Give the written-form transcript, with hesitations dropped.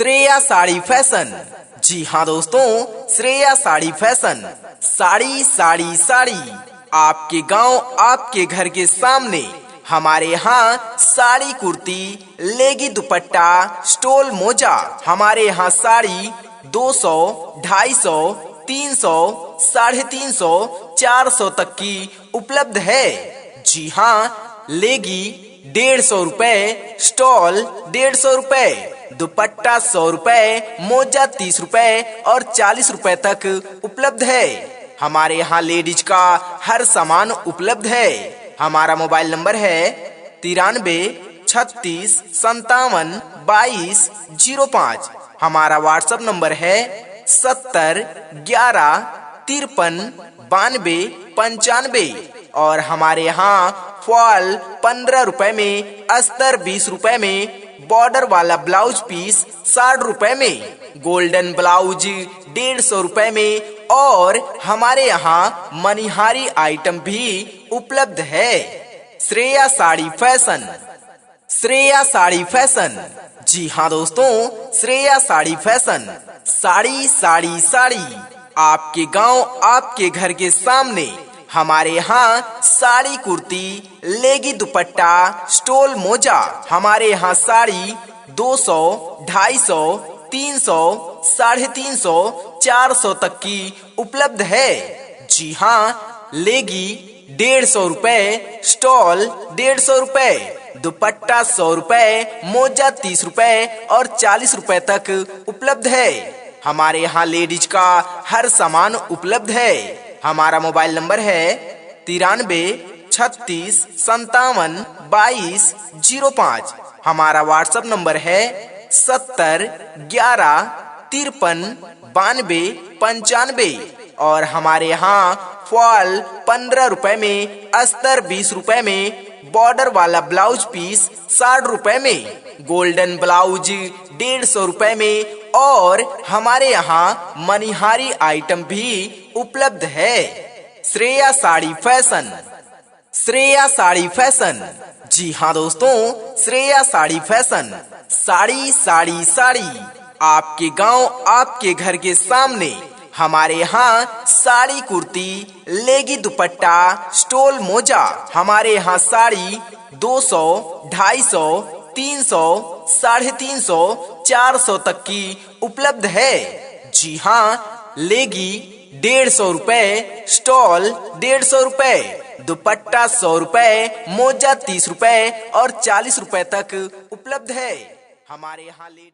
Shreya sari fashion. जी हाँ दोस्तों, Shreya sari fashion. Sari sari sari आपके गांव आपके घर के सामने। हमारे यहाँ साड़ी कुर्ती लेगी दुपट्टा स्टोल मोजा। हमारे यहाँ साड़ी 200, 250, 300, 350, 400 तक की उपलब्ध है। जी हाँ, लेगी 150 रुपए, स्टॉल 150 रुपए, दुपट्टा 100 रुपए, मोजा 30 रुपए और 40 रुपए तक उपलब्ध है। हमारे यहाँ लेडीज का हर सामान उपलब्ध है। हमारा मोबाइल नंबर है 93 36 57 22 05। हमारा व्हाट्सएप नंबर है 70 11 53 92 95। और हमारे यहाँ फॉल 15 रुपए में, अस्तर 20 रुपए में, बॉर्डर वाला ब्लाउज पीस 60 रुपए में, गोल्डन ब्लाउज 150 रुपए में और हमारे यहाँ मनिहारी आइटम भी उपलब्ध है। श्रेया साड़ी फैशन। श्रेया साड़ी फैशन। जी हाँ दोस्तों, श्रेया साड़ी फैशन। साड़ी साड़ी साड़ी आपके गांव आपके घर के सामने। हमारे यहाँ साड़ी कुर्ती लेगी दुपट्टा स्टोल मोजा। हमारे यहाँ साड़ी 200, 250, 300, 350, 400 तक की उपलब्ध है। जी हाँ, लेगी 150 रुपए, स्टॉल 150 रुपए, दुपट्टा 100 रुपए, मोजा 30 रुपए और 40 रुपए तक उपलब्ध है। हमारे यहाँ लेडीज का हर सामान उपलब्ध है। हमारा मोबाइल नंबर है 93 36 57 22 05। हमारा व्हाट्सएप नंबर है 70 11 53 92 95। और हमारे यहाँ फॉल 15 रुपए में, अस्तर 20 रुपए में, बॉर्डर वाला ब्लाउज पीस 60 रुपए में, गोल्डन ब्लाउज 150 रुपए में और हमारे यहाँ मनिहारी आइटम भी उपलब्ध है। श्रेया साड़ी फैशन। श्रेया साड़ी फैशन। जी हाँ दोस्तों, श्रेया साड़ी फैशन। साड़ी साड़ी साड़ी आपके गांव आपके घर के सामने। हमारे यहाँ साड़ी कुर्ती लेगी दुपट्टा स्टोल मोजा। हमारे यहाँ साड़ी 200, 250, 300, 350, 400 तक की उपलब्ध है। जी हाँ, लेगी 150 रुपए, स्टॉल 150 रुपए, दुपट्टा 100 रुपए, मोजा 30 रुपए और 40 रुपए तक उपलब्ध है। हमारे यहाँ लेडीज